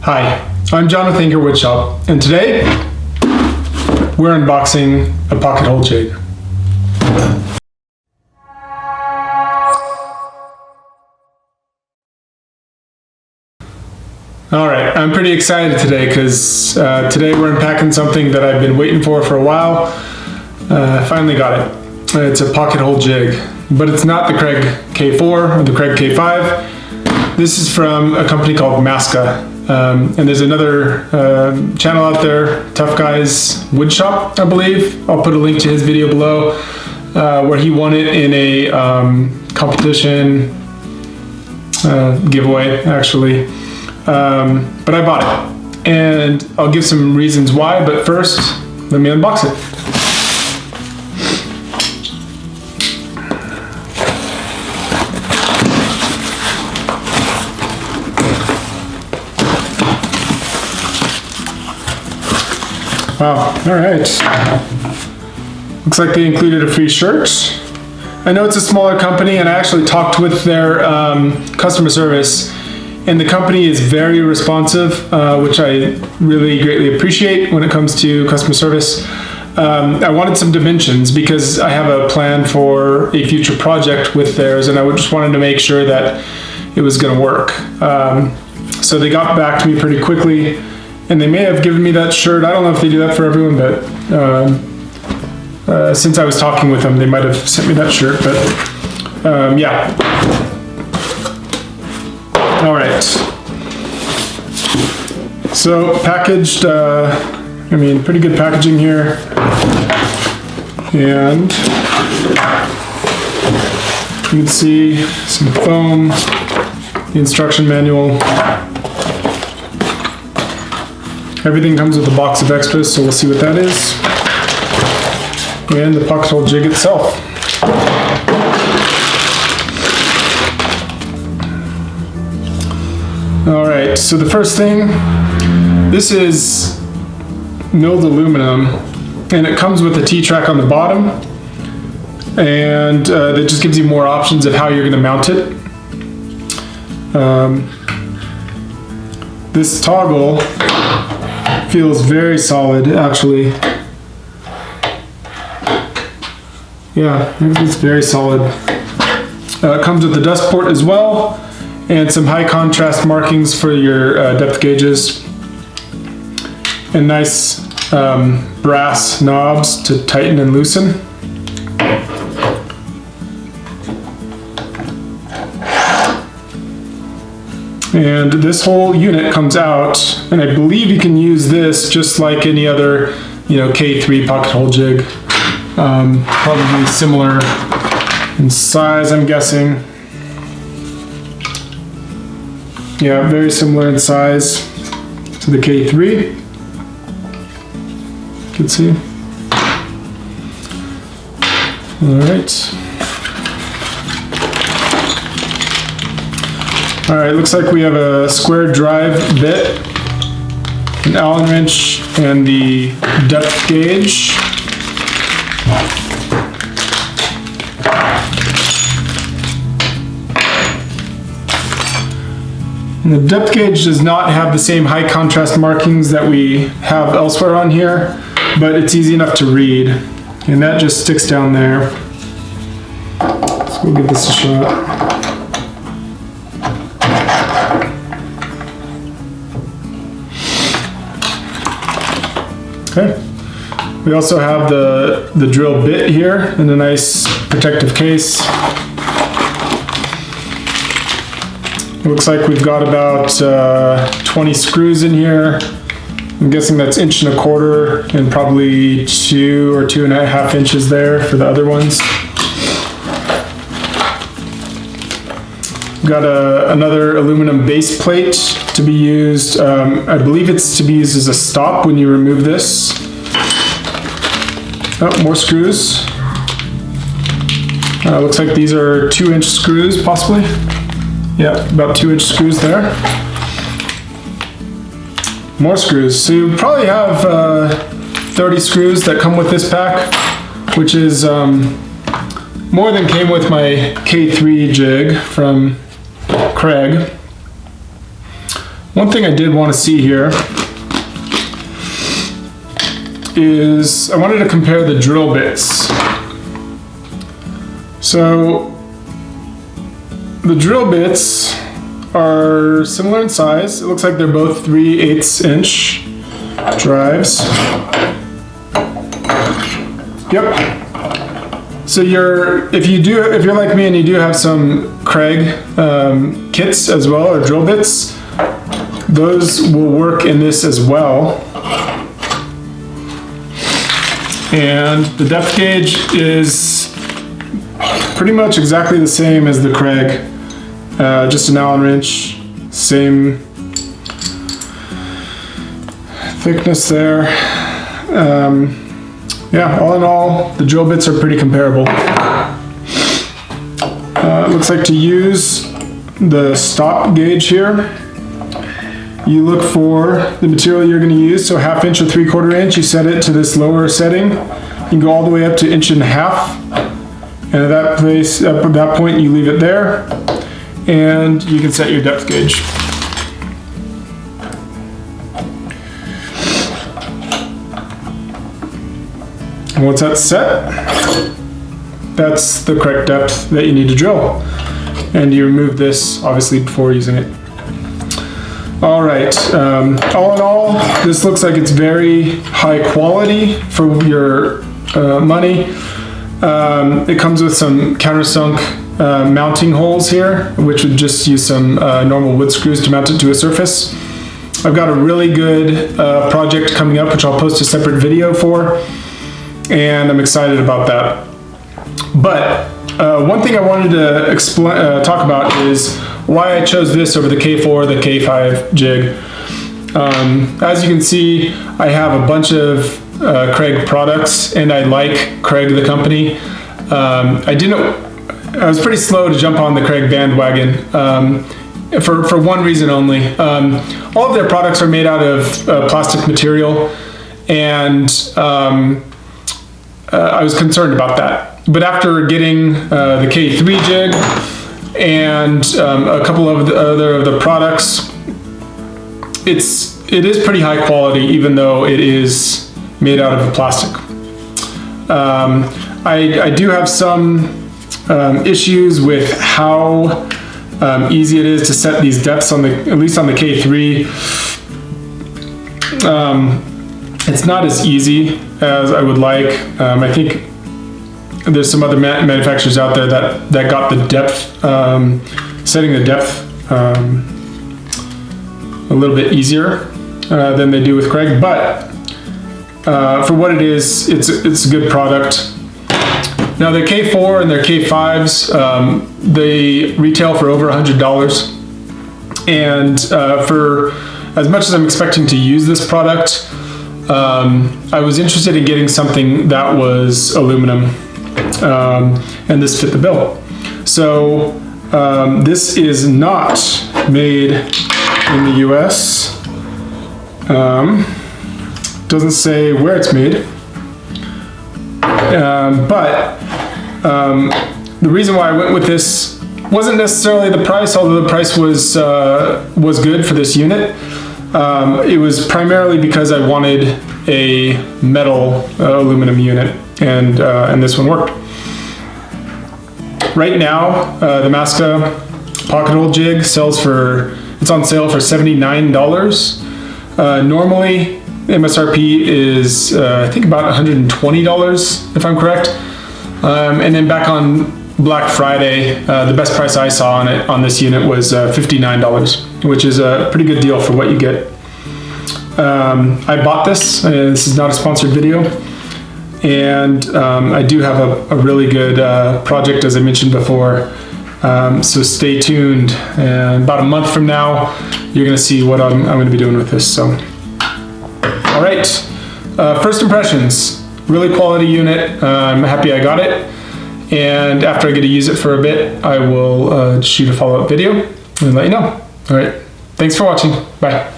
Hi, I'm Jonathan here Woodshop, and today we're unboxing a pocket hole jig. Alright, I'm pretty excited today because today we're unpacking something that I've been waiting for a while. I finally got it. It's a pocket hole jig, but it's not the Craig K4 or the Craig K5. This is from a company called MASSCA. And there's another channel out there, Tough Guys Woodshop, I believe. I'll put a link to his video below, where he won it in a competition giveaway, actually. But I bought it, and I'll give some reasons why, but first, let me unbox it. Wow, all right. Looks like they included a free shirt. I know it's a smaller company, and I actually talked with their customer service, and the company is very responsive, which I really greatly appreciate when it comes to customer service. I wanted some dimensions because I have a plan for a future project with theirs, and I just wanted to make sure that it was going to work. So they got back to me pretty quickly. And they may have given me that shirt. I don't know if they do that for everyone, but since I was talking with them, they might have sent me that shirt, but yeah. All right. So packaged, pretty good packaging here. And you can see some foam, the instruction manual. Everything comes with a box of extras, so we'll see what that is. And the pocket hole jig itself. All right, so the first thing, this is milled aluminum, and it comes with a T-track on the bottom, and that just gives you more options of how you're gonna mount it. This toggle feels very solid, actually. Yeah, it's very solid. It comes with a dust port as well, and some high contrast markings for your depth gauges, and nice brass knobs to tighten and loosen. And this whole unit comes out, and I believe you can use this just like any other, K3 pocket hole jig. Probably similar in size, I'm guessing. Yeah, very similar in size to the K3. You can see. All right. All right, looks like we have a square drive bit, an Allen wrench, and the depth gauge. And the depth gauge does not have the same high contrast markings that we have elsewhere on here, but it's easy enough to read. And that just sticks down there. So we'll give this a shot. Okay. We also have the drill bit here in a nice protective case. It looks like we've got about 20 screws in here. I'm guessing that's 1.25 inches and probably 2 or 2.5 inches there for the other ones. We've got another aluminum base plate to be used. I believe it's to be used as a stop when you remove this. Oh, more screws. Looks like these are 2-inch screws, possibly. Yeah, about 2-inch screws there. More screws. So you probably have 30 screws that come with this pack, which is more than came with my K3 jig from Craig. One thing I did want to see here is I wanted to compare the drill bits. So the drill bits are similar in size. It looks like they're both 3/8 inch drives. Yep. So if you're like me and you do have some Craig kits as well, or drill bits, those will work in this as well. And the depth gauge is pretty much exactly the same as the Craig, just an Allen wrench, same thickness there. Yeah, all in all, the drill bits are pretty comparable. It looks like to use the stop gauge here, you look for the material you're going to use, so 1/2 inch or 3/4 inch, you set it to this lower setting. You can go all the way up to 1.5 inches, and at that point you leave it there, and you can set your depth gauge. And once that's set, that's the correct depth that you need to drill. And you remove this, obviously, before using it. All right, all in all, this looks like it's very high quality for your money. It comes with some countersunk mounting holes here, which would just use some normal wood screws to mount it to a surface. I've got a really good project coming up, which I'll post a separate video for, and I'm excited about that. But one thing I wanted to talk about is why I chose this over the K4, the K5 jig. As you can see, I have a bunch of Craig products, and I like Craig, the company. I was pretty slow to jump on the Craig bandwagon for one reason only. All of their products are made out of plastic material, and I was concerned about that. But after getting the K3 jig and a couple of the products, it is pretty high quality, even though it is made out of plastic. I do have some issues with how easy it is to set these depths at least on the K3. It's not as easy as I would like. I think there's some other manufacturers out there that got the depth, setting the depth a little bit easier than they do with Craig, but for what it is, it's a good product. Now their K4 and their K5s, they retail for over $100, and for as much as I'm expecting to use this product, I was interested in getting something that was aluminum, and this fit the bill. So this is not made in the US. Doesn't say where it's made, but the reason why I went with this wasn't necessarily the price, although the price was good for this unit. It was primarily because I wanted a metal aluminum unit, and this one worked. Right now, the MASSCA pocket hole jig it's on sale for $79. Normally, MSRP is I think about $120, if I'm correct. And then back on Black Friday, the best price I saw on this unit was $59, which is a pretty good deal for what you get. I bought this. This is not a sponsored video, and I do have a really good project, as I mentioned before. So stay tuned, and about a month from now, you're going to see what I'm going to be doing with this. So, all right, first impressions. Really quality unit. I'm happy I got it, and after I get to use it for a bit, I will shoot a follow-up video and let you know. All right, thanks for watching. Bye.